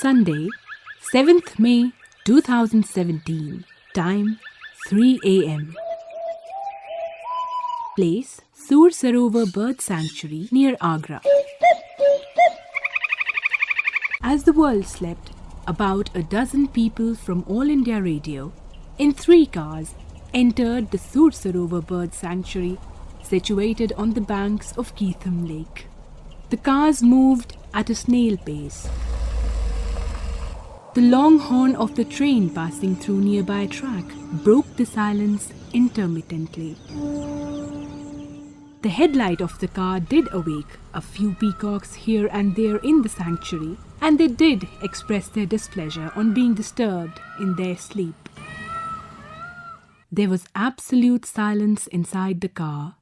Sunday, 7th May 2017. Time 3 a.m. Place Saravar Bird Sanctuary near Agra. As the world slept, about a dozen people from All India Radio in 3 cars entered the Saravar Bird Sanctuary situated on the banks of Keetham Lake. The cars moved at a snail pace. The long horn of the train passing through nearby track broke the silence intermittently. The headlight of the car did awake a few peacocks here and there in the sanctuary, and they did express their displeasure on being disturbed in their sleep. There was absolute silence inside the car,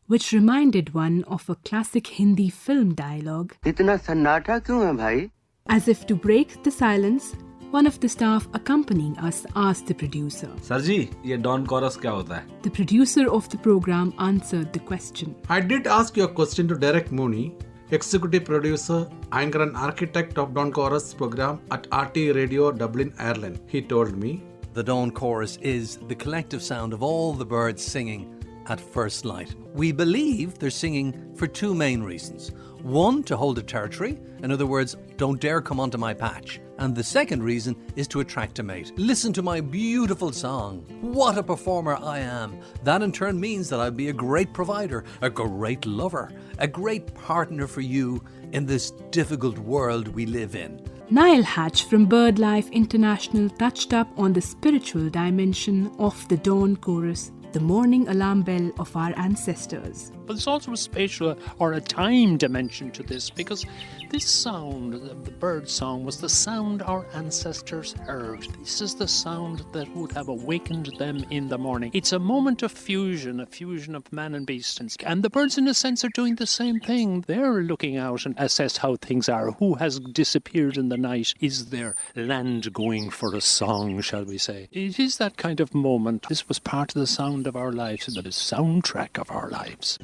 which reminded one of a classic Hindi film dialogue. इतना सन्नाटा क्यों है भाई? As if to break the silence, one of the staff accompanying us asked the producer. Sir ji, ये Dawn Chorus क्या होता है? The producer of the program answered the question. I did ask your question to Derek Mooney, executive producer, anchor and architect of Dawn Chorus program at RT Radio Dublin, Ireland. He told me, the Dawn Chorus is the collective sound of all the birds singing at first light. We believe they're singing for 2 main reasons. One, to hold a territory. In other words, don't dare come onto my patch. And the second reason is to attract a mate. Listen to my beautiful song. What a performer I am. That in turn means that I'll be a great provider, a great lover, a great partner for you in this difficult world we live in. Niall Hatch from BirdLife International touched up on the spiritual dimension of the Dawn Chorus, the morning alarm bell of our ancestors. But there's also a spatial or a time dimension to this, because this sound, the bird song, was the sound our ancestors heard. This is the sound that would have awakened them in the morning. It's a moment of fusion, a fusion of man and beast. And the birds, in a sense, are doing the same thing. They're looking out and assess how things are. Who has disappeared in the night? Is their land going for a song, shall we say? It is that kind of moment. This was part of the sound of our lives, the soundtrack of our lives.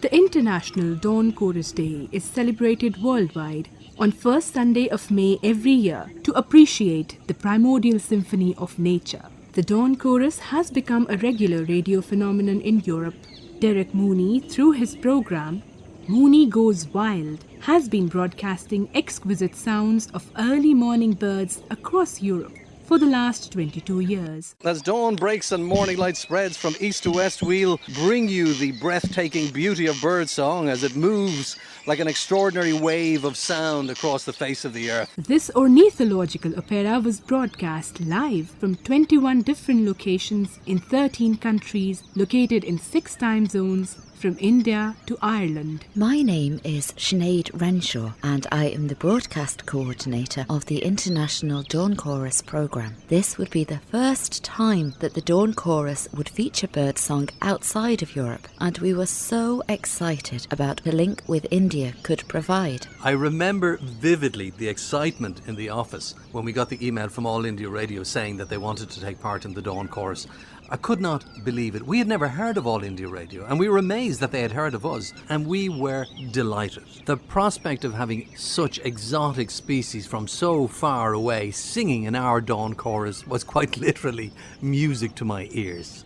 The International Dawn Chorus Day is celebrated worldwide on first Sunday of May every year to appreciate the primordial symphony of nature. The Dawn Chorus has become a regular radio phenomenon in Europe. Derek Mooney, through his program, Mooney Goes Wild, has been broadcasting exquisite sounds of early morning birds across Europe for the last 22 years. As dawn breaks and morning light spreads from east to west, we'll bring you the breathtaking beauty of birdsong as it moves like an extraordinary wave of sound across the face of the earth. This ornithological opera was broadcast live from 21 different locations in 13 countries located in 6 time zones from India to Ireland. My name is Sinead Renshaw and I am the broadcast coordinator of the International Dawn Chorus programme. This would be the first time that the Dawn Chorus would feature birdsong outside of Europe, and we were so excited about the link with India could provide. I remember vividly the excitement in the office when we got the email from All India Radio saying that they wanted to take part in the Dawn Chorus. I could not believe it. We had never heard of All India Radio, and we were amazed that they had heard of us, and we were delighted. The prospect of having such exotic species from so far away singing in our Dawn Chorus was quite literally music to my ears.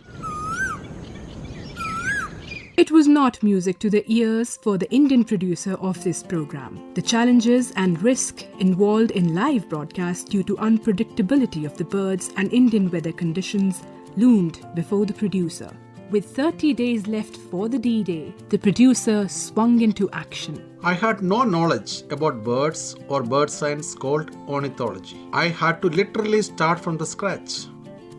It was not music to the ears for the Indian producer of this program. The challenges and risk involved in live broadcast due to unpredictability of the birds and Indian weather conditions loomed before the producer. With 30 days left for the D-Day, the producer swung into action. I had no knowledge about birds or bird science called ornithology. I had to literally start from the scratch.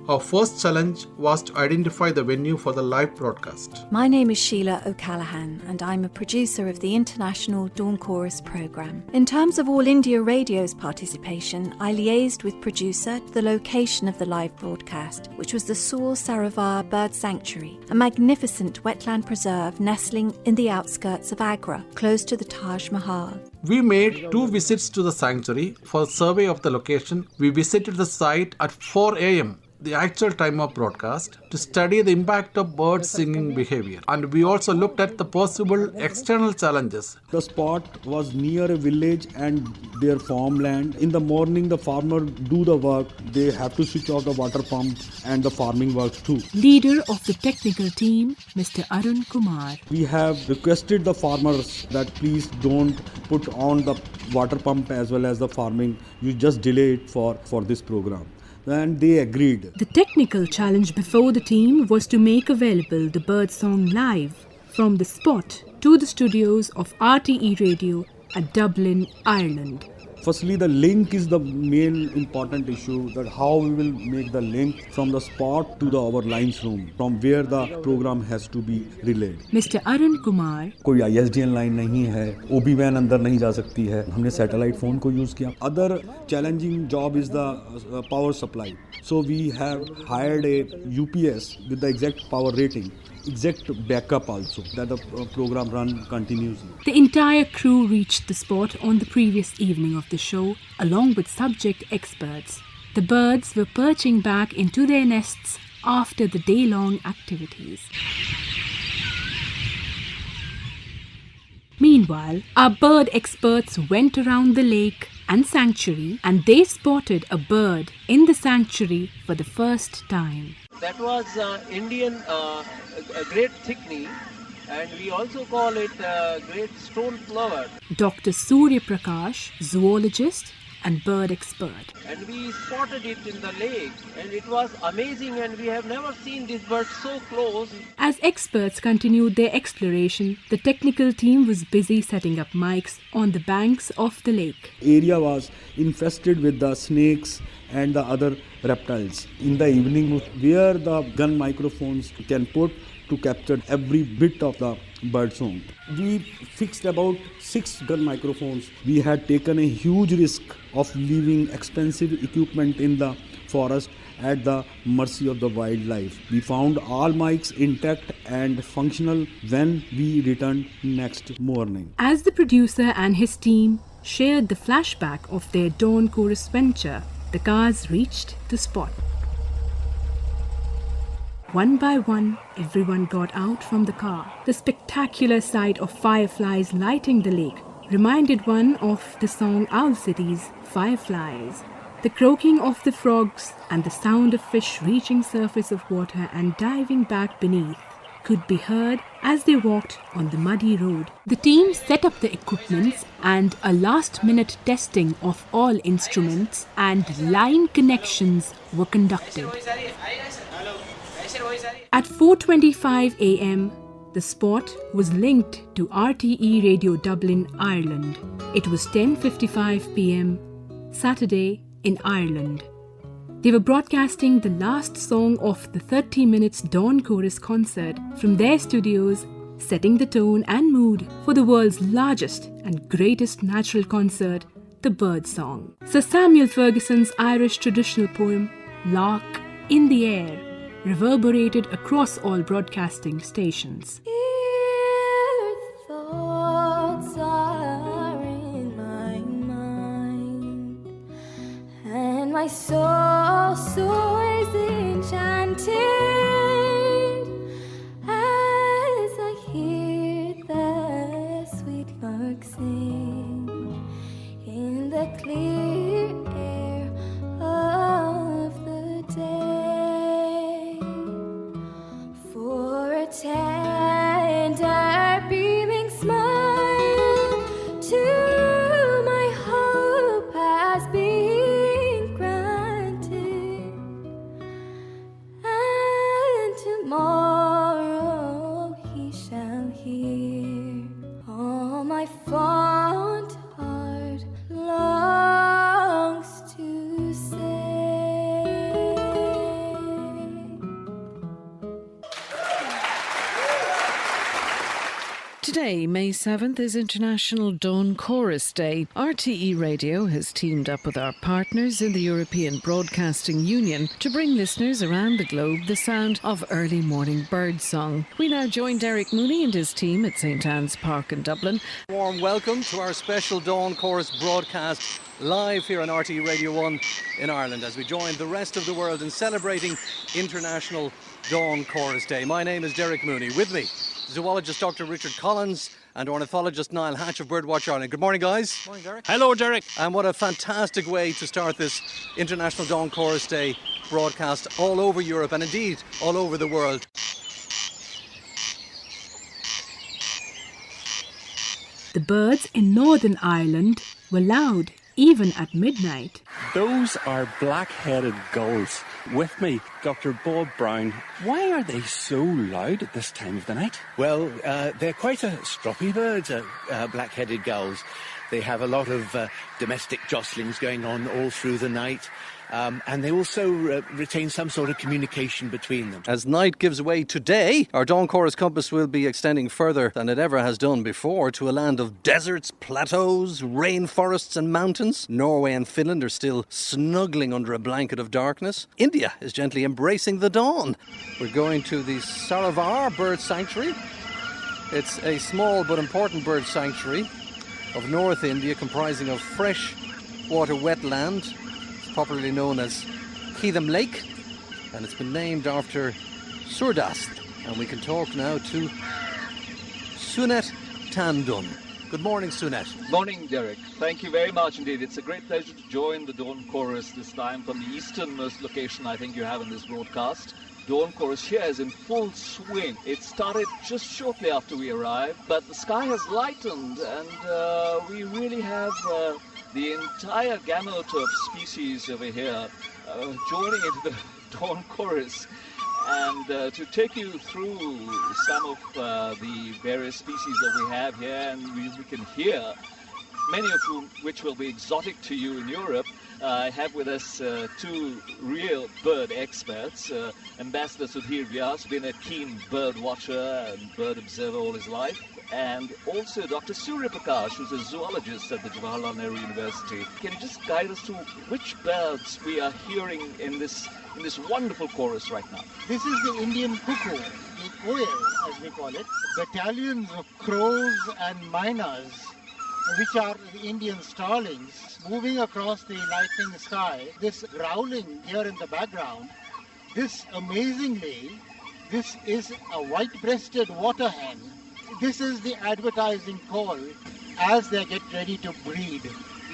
Our first challenge was to identify the venue for the live broadcast. My name is Sheila O'Callaghan and I'm a producer of the International Dawn Chorus programme. In terms of All India Radio's participation, I liaised with producer the location of the live broadcast, which was the Saravar Bird Sanctuary, a magnificent wetland preserve nestling in the outskirts of Agra, close to the Taj Mahal. We made 2 visits to the sanctuary for a survey of the location. We visited the site at 4 a.m. the actual time of broadcast to study the impact of bird singing behavior. And we also looked at the possible external challenges. The spot was near a village and their farmland. In the morning, the farmer do the work. They have to switch off the water pump and the farming works too. Leader of the technical team, Mr. Arun Kumar. We have requested the farmers that please don't put on the water pump as well as the farming. You just delay it for this program. And they agreed. The technical challenge before the team was to make available the bird song live from the spot to the studios of RTE Radio at Dublin, Ireland. Firstly, the link is the main important issue, that how we will make the link from the spot to our lines room, from where the program has to be relayed. Mr. Arun Kumar. कोई ISDN line नहीं है, OB van अंदर नहीं जा सकती है, हमने satellite phone को यूज़ किया. Other challenging job is the power supply. So we have hired a UPS with the exact power rating, exact backup also, that the program run continuously. The entire crew reached the spot on the previous evening of the show, along with subject experts. The birds were perching back into their nests after the day-long activities. Meanwhile, our bird experts went around the lake and sanctuary, and they spotted a bird in the sanctuary for the first time. That was Indian great thickney, and we also call it great stone plover. Dr. Surya Prakash, zoologist and bird expert. And we spotted it in the lake, and it was amazing, and we have never seen this bird so close. As experts continued their exploration, the technical team was busy setting up mics on the banks of the lake. Area was infested with the snakes and the other reptiles. In the evening, where the gun microphones can put to capture every bit of the bird song. We fixed about 6 gun microphones. We had taken a huge risk of leaving expensive equipment in the forest at the mercy of the wildlife. We found all mics intact and functional when we returned next morning. As the producer and his team shared the flashback of their Dawn Chorus venture, the cars reached the spot. One by one, everyone got out from the car. The spectacular sight of fireflies lighting the lake reminded one of the song Owl City's Fireflies. The croaking of the frogs and the sound of fish reaching surface of water and diving back beneath could be heard as they walked on the muddy road. The team set up the equipment, and a last-minute testing of all instruments and line connections were conducted. At 4:25 a.m., the spot was linked to RTE Radio Dublin, Ireland. It was 10:55 p.m. Saturday in Ireland. They were broadcasting the last song of the 30 minutes Dawn Chorus concert from their studios, setting the tone and mood for the world's largest and greatest natural concert, the Bird Song. Sir Samuel Ferguson's Irish traditional poem, Lark in the Air, reverberated across all broadcasting stations. Thoughts are in my mind, and my soul soars enchanted as I hear the sweet lark sing in the clear air of the day. For a tender beaming smile to my hope has been granted, Today, May 7th, is International Dawn Chorus Day. RTE Radio has teamed up with our partners in the European Broadcasting Union to bring listeners around the globe the sound of early morning birdsong. We now join Derek Mooney and his team at St Anne's Park in Dublin. Warm welcome to our special Dawn Chorus broadcast live here on RTE Radio 1 in Ireland as we join the rest of the world in celebrating International Dawn Chorus Day. My name is Derek Mooney. With me, zoologist Dr. Richard Collins and ornithologist Niall Hatch of Birdwatch Ireland. Good morning, guys. Morning, Derek. Hello, Derek. And what a fantastic way to start this International Dawn Chorus Day broadcast all over Europe and indeed all over the world. The birds in Northern Ireland were loud even at midnight. Those are black-headed gulls. With me, Dr. Bob Brown. Why are they so loud at this time of the night? Well, they're quite a stroppy birds, black-headed gulls. They have a lot of domestic jostlings going on all through the night. And they also retain some sort of communication between them. As night gives way today, our Dawn Chorus compass will be extending further than it ever has done before to a land of deserts, plateaus, rainforests and mountains. Norway and Finland are still snuggling under a blanket of darkness. India is gently embracing the dawn. We're going to the Saravar bird sanctuary. It's a small but important bird sanctuary of North India comprising of fresh water wetland, popularly known as Keetham Lake, and it's been named after Surdas. And we can talk now to Sunet Tandun. Good morning, Sunet. Morning, Derek. Thank you very much indeed. It's a great pleasure to join the Dawn Chorus this time from the easternmost location I think you have in this broadcast. Dawn Chorus here is in full swing. It started just shortly after we arrived, but the sky has lightened and we really have the entire gamut of species over here joining into the Dawn Chorus. And to take you through some of the various species that we have here, and we can hear, many of which will be exotic to you in Europe, I have with us two real bird experts. Ambassador Sudhir Vyas, been a keen bird watcher and bird observer all his life, and also Dr. Surya Prakash, who's a zoologist at the Jawaharlal Nehru University. Can you just guide us to which birds we are hearing in this wonderful chorus right now? This is the Indian cuckoo, the koel as we call it. Battalions of crows and mynas, which are the Indian starlings, moving across the lightning sky. This growling here in the background, this amazingly, this is a white-breasted water hen. This is the advertising call as they get ready to breed.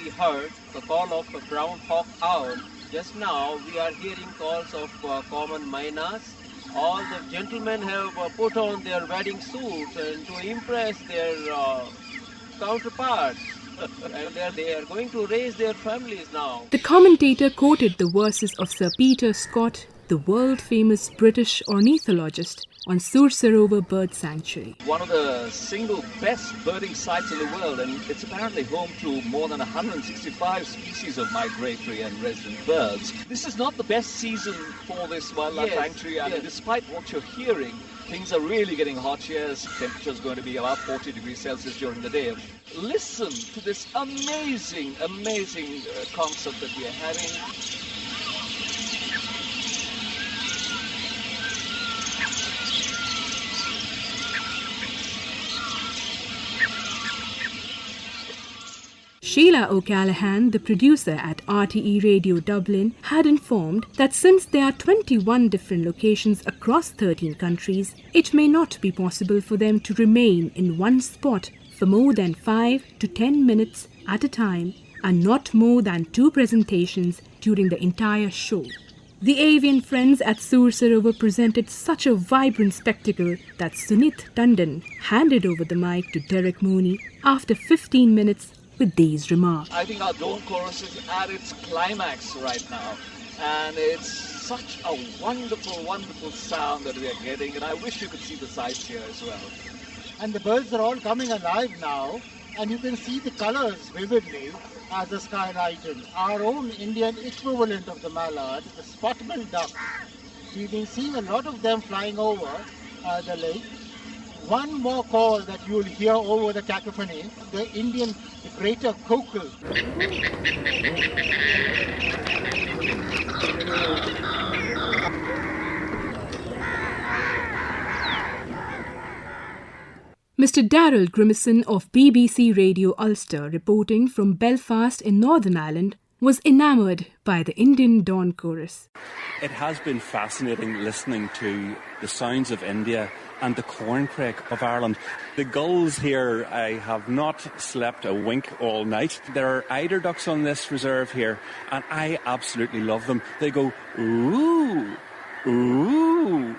We heard the call of a brown hawk owl. Just now we are hearing calls of common mynas. All the gentlemen have put on their wedding suits and to impress their counterparts. And they are going to raise their families now. The commentator quoted the verses of Sir Peter Scott, the world-famous British ornithologist, on Sur Sarovar Bird Sanctuary. One of the single best birding sites in the world, and it's apparently home to more than 165 species of migratory and resident birds. This is not the best season for this wildlife sanctuary, and despite what you're hearing, things are really getting hot here. Temperature is going to be about 40 degrees Celsius during the day. Listen to this amazing concert that we are having. Sheila O'Callaghan, the producer at RTE Radio Dublin, had informed that since there are 21 different locations across 13 countries, it may not be possible for them to remain in one spot for more than 5 to 10 minutes at a time and not more than 2 presentations during the entire show. The avian friends at Sur Sarovar presented such a vibrant spectacle that Sunit Tandon handed over the mic to Derek Mooney after 15 minutes with these remarks. I think our Dawn Chorus is at its climax right now, and it's such a wonderful sound that we are getting, and I wish you could see the sights here as well. And the birds are all coming alive now, and you can see the colors vividly as the sky lightens. Our own Indian equivalent of the mallard, the spot-billed duck. We've been seeing a lot of them flying over the lake. One more call that you will hear over the cacophony, the greater cocal. Mr. Daryl Grimison of BBC Radio Ulster, reporting from Belfast in Northern Ireland, was enamoured by the Indian dawn chorus. It has been fascinating listening to the sounds of India and the corncrake of Ireland. The gulls here, I have not slept a wink all night. There are eider ducks on this reserve here, and I absolutely love them. They go, ooh, ooh.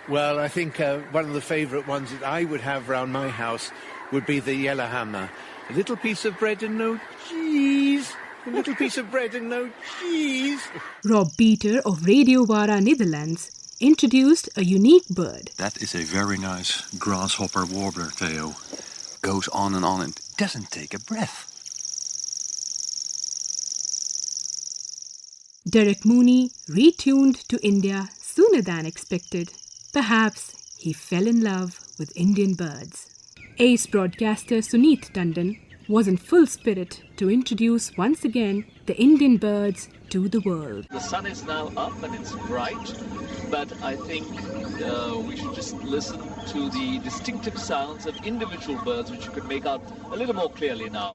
Well, I think one of the favourite ones that I would have round my house would be the Yellowhammer. A little piece of bread and no cheese. A little piece of bread and no cheese. Rob Beater of Radio Wara, Netherlands, introduced a unique bird. That is a very nice grasshopper warbler, Theo. Goes on and doesn't take a breath. Derek Mooney retuned to India sooner than expected. Perhaps he fell in love with Indian birds. Ace broadcaster Suneet Tandon was in full spirit to introduce once again the Indian birds to the world. The sun is now up and it's bright, but I think we should just listen to the distinctive sounds of individual birds, which you can make out a little more clearly now.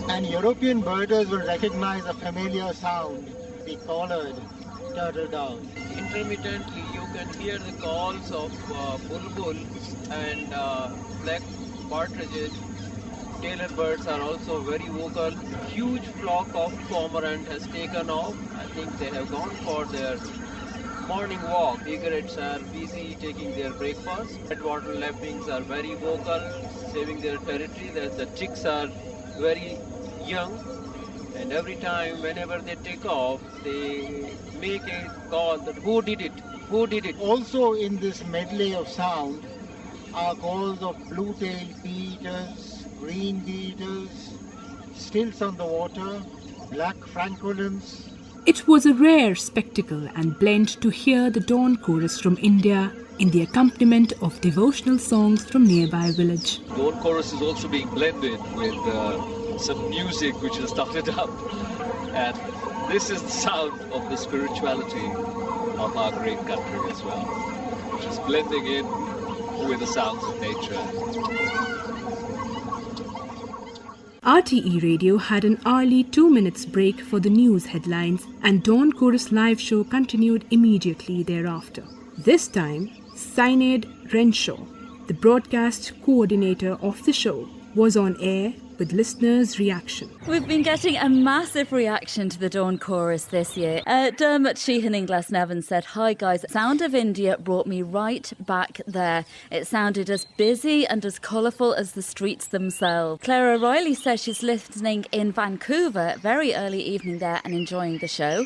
And European birders will recognize a familiar sound, the collared turtle dove. Intermittently you can hear the calls of bulbuls and black partridges. Tailor birds are also very vocal. Huge flock of cormorant has taken off. I think they have gone for their morning walk. Egrets are busy taking their breakfast. Redwater lapwings are very vocal, saving their territory. The chicks are very young, and every time, whenever they take off, they make a call that who did it? Who did it? Also in this medley of sound are calls of blue-tailed bee-eaters, green bee-eaters, stilts on the water, black francolins. It was a rare spectacle and blend to hear the dawn chorus from India in the accompaniment of devotional songs from nearby village. Dawn chorus is also being blended with some music which has started up, and this is the sound of the spirituality of our great country as well, which is blending in with the sounds of nature. RTE Radio had an early 2 minutes break for the news headlines, and Dawn Chorus live show continued immediately thereafter. This time, Serenade Renshaw, the broadcast coordinator of the show, was on air with listeners' reaction. We've been getting a massive reaction to the Dawn Chorus this year. Dermot Sheehan in Glasnevin said, "Hi guys, Sound of India brought me right back there. It sounded as busy and as colourful as the streets themselves." Claire O'Reilly says she's listening in Vancouver, very early evening there, and enjoying the show.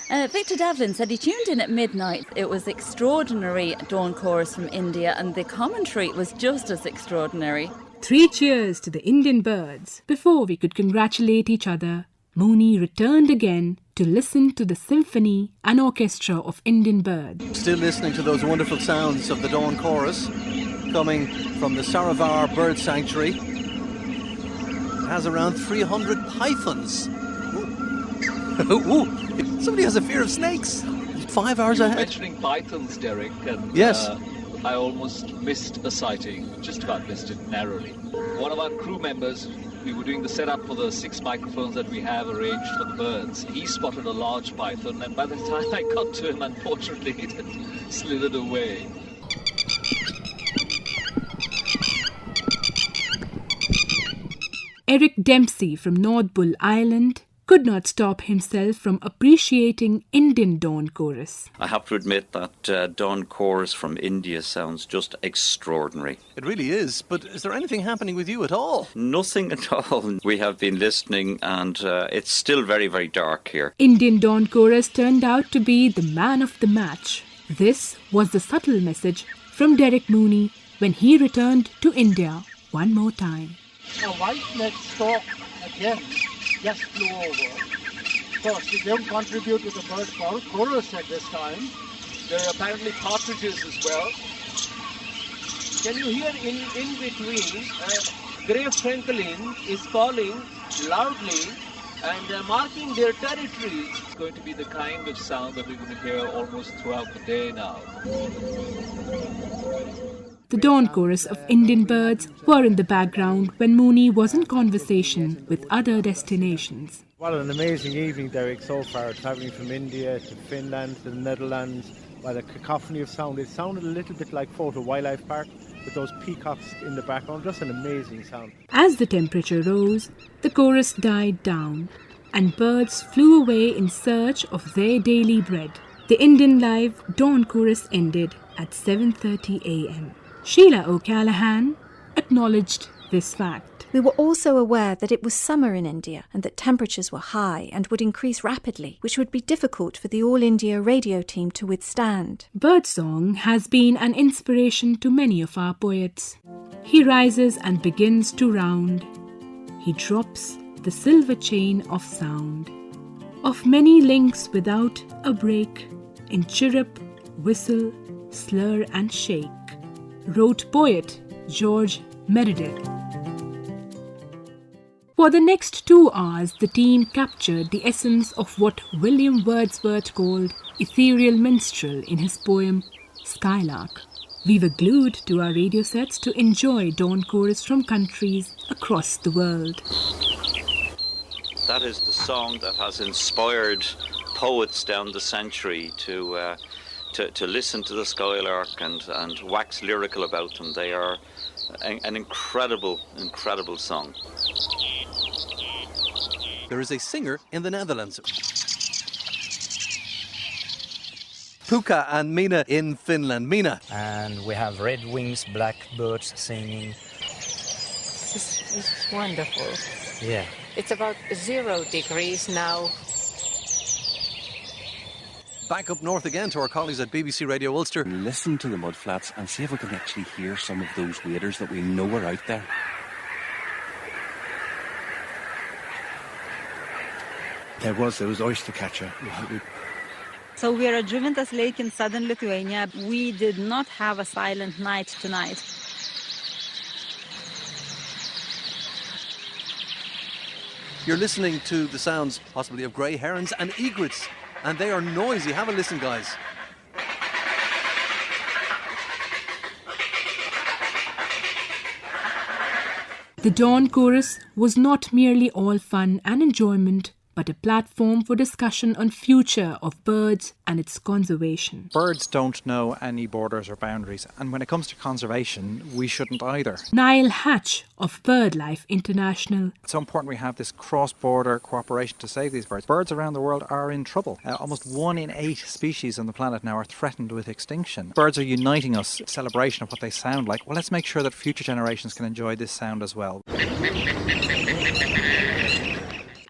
Victor Devlin said he tuned in at midnight. It was extraordinary Dawn Chorus from India, and the commentary was just as extraordinary. 3 cheers to the Indian birds. Before we could congratulate each other, Mooney returned again to listen to the symphony and orchestra of Indian birds. Still listening to those wonderful sounds of the Dawn Chorus coming from the Saravar Bird Sanctuary. It has around 300 pythons. Ooh. Somebody has a fear of snakes. 5 hours You were ahead. mentioning pythons, Derek, and Yes. I almost missed a sighting, just about missed it narrowly. One of our crew members, we were doing the setup for the 6 microphones that we have arranged for the birds. He spotted a large python, and by the time I got to him, unfortunately, it had slithered away. Eric Dempsey from North Bull Island could not stop himself from appreciating Indian Dawn Chorus. I have to admit that Dawn Chorus from India sounds just extraordinary. It really is, but is there anything happening with you at all? Nothing at all. We have been listening and it's still very, very dark here. Indian Dawn Chorus turned out to be the man of the match. This was the subtle message from Derek Mooney when he returned to India one more time. A white-necked stork again just flew over. Of course, they don't contribute to the bird chorus at this time, There are apparently partridges as well. Can you hear in between, grey francolin is calling loudly and marking their territory. It's going to be the kind of sound that we're going to hear almost throughout the day now. The dawn chorus of Indian birds were in the background when Mooney was in conversation with other destinations. What an amazing evening, Derek, so far, travelling from India to Finland to the Netherlands. By the cacophony of sound, it sounded a little bit like Photo Wildlife Park with those peacocks in the background. Just an amazing sound. As the temperature rose, the chorus died down and birds flew away in search of their daily bread. The Indian Live Dawn Chorus ended at 7:30 a.m. Sheila O'Callaghan acknowledged this fact. We were also aware that it was summer in India and that temperatures were high and would increase rapidly, which would be difficult for the All India radio team to withstand. Birdsong has been an inspiration to many of our poets. He rises and begins to round. He drops the silver chain of sound, of many links without a break, in chirrup, whistle, slur and shake, wrote poet George Meredith. For the next 2 hours, the team captured the essence of what William Wordsworth called ethereal minstrel in his poem Skylark. We were glued to our radio sets to enjoy dawn chorus from countries across the world. That is the song that has inspired poets down the century to listen to the Skylark and wax lyrical about them. They are an incredible song. There is a singer in the Netherlands. Puka and Mina in Finland. Mina. And we have red wings, blackbirds singing. This is wonderful. Yeah. It's about 0 degrees now. Back up north again to our colleagues at BBC Radio Ulster. Listen to the mudflats and see if we can actually hear some of those waders that we know are out there. There was oyster catcher. So we are at Žuvintas Lake in southern Lithuania. We did not have a silent night tonight. You're listening to the sounds possibly of grey herons and egrets, and they are noisy. Have a listen, guys. The dawn chorus was not merely all fun and enjoyment, but a platform for discussion on future of birds and its conservation. Birds don't know any borders or boundaries, and when it comes to conservation, we shouldn't either. Niall Hatch of BirdLife International. It's so important we have this cross-border cooperation to save these birds. Birds around the world are in trouble. Almost 1 in 8 species on the planet now are threatened with extinction. Birds are uniting us, celebration of what they sound like. Well, let's make sure that future generations can enjoy this sound as well.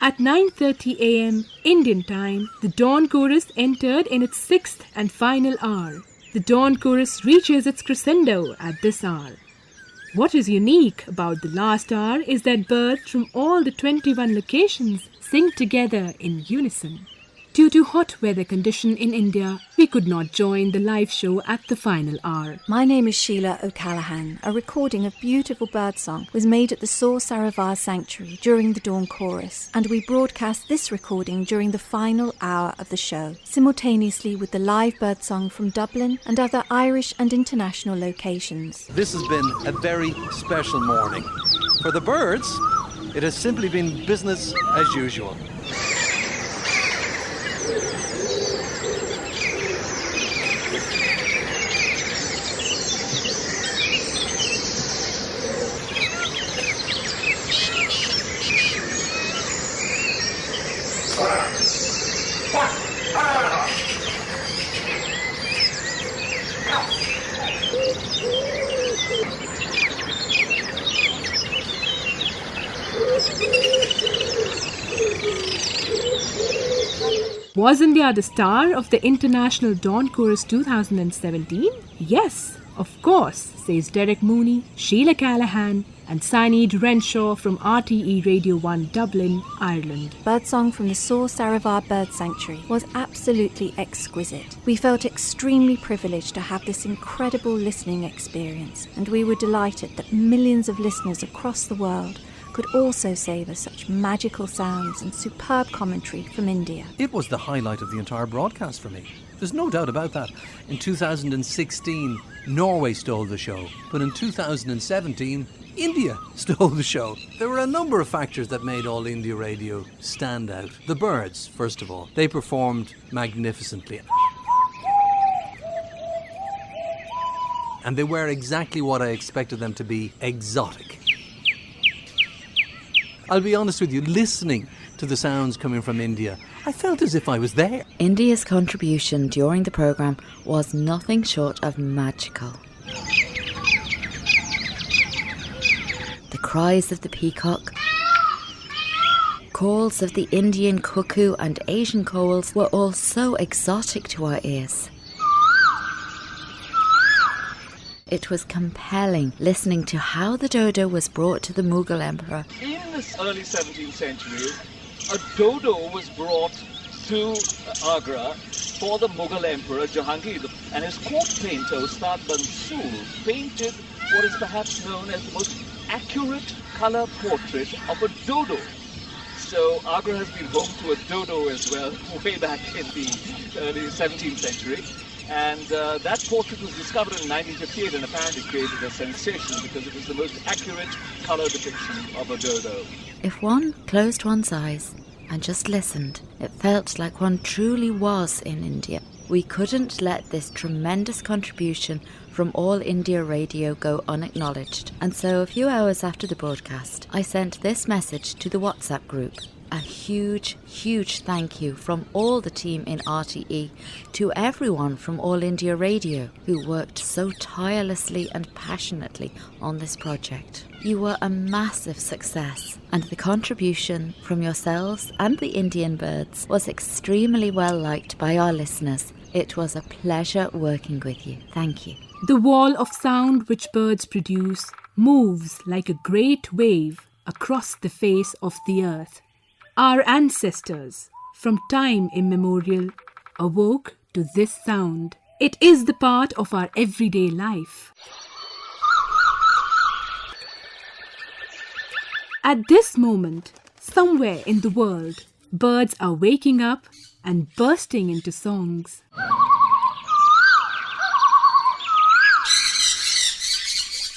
At 9:30 a.m. Indian time, the dawn chorus entered in its 6th and final hour. The dawn chorus reaches its crescendo at this hour. What is unique about the last hour is that birds from all the 21 locations sing together in unison. Due to hot weather condition in India, we could not join the live show at the final hour. My name is Sheila O'Callaghan. A recording of beautiful birdsong was made at the Saravar Sanctuary during the dawn chorus, and we broadcast this recording during the final hour of the show, simultaneously with the live birdsong from Dublin and other Irish and international locations. This has been a very special morning. For the birds, it has simply been business as usual. Was India the star of the International Dawn Chorus 2017? Yes, Of course, says Derek Mooney, Sheila Callahan, and Sinead Renshaw from RTE Radio 1 Dublin, Ireland. Birdsong from the Saw Saravar Bird Sanctuary was absolutely exquisite. We felt extremely privileged to have this incredible listening experience, and we were delighted that millions of listeners across the world could also savour such magical sounds and superb commentary from India. It was the highlight of the entire broadcast for me. There's no doubt about that. In 2016, Norway stole the show, but in 2017, India stole the show. There were a number of factors that made All India Radio stand out. The birds, first of all. They performed magnificently. And they were exactly what I expected them to be, exotic. I'll be honest with you, listening to the sounds coming from India, I felt as if I was there. India's contribution during the programme was nothing short of magical. The cries of the peacock, calls of the Indian cuckoo and Asian coals were all so exotic to our ears. It was compelling listening to how the dodo was brought to the Mughal emperor. In this early 17th century, a dodo was brought to Agra for the Mughal emperor Jahangir, and his court painter Ustad Bansoor painted what is perhaps known as the most accurate colour portrait of a dodo. So Agra has been home to a dodo as well, way back in the early 17th century. And that portrait was discovered in 1958 and apparently created a sensation because it was the most accurate colour depiction of a dodo. If one closed one's eyes and just listened, it felt like one truly was in India. We couldn't let this tremendous contribution from All India Radio go unacknowledged. And so a few hours after the broadcast, I sent this message to the WhatsApp group. A huge, huge thank you from all the team in RTE to everyone from All India Radio who worked so tirelessly and passionately on this project. You were a massive success, and the contribution from yourselves and the Indian birds was extremely well liked by our listeners. It was a pleasure working with you. Thank you. The wall of sound which birds produce moves like a great wave across the face of the earth. Our ancestors, from time immemorial, awoke to this sound. It is the part of our everyday life. At this moment, somewhere in the world, birds are waking up and bursting into songs.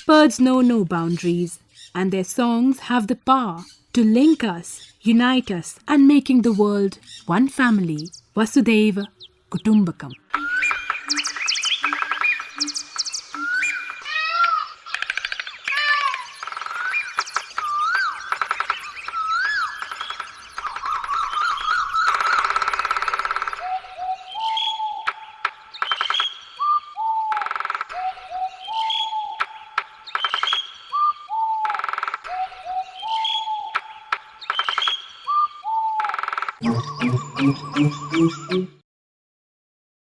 Birds know no boundaries, and their songs have the power to link us, unite us, and making the world one family. Vasudhaiva Kutumbakam.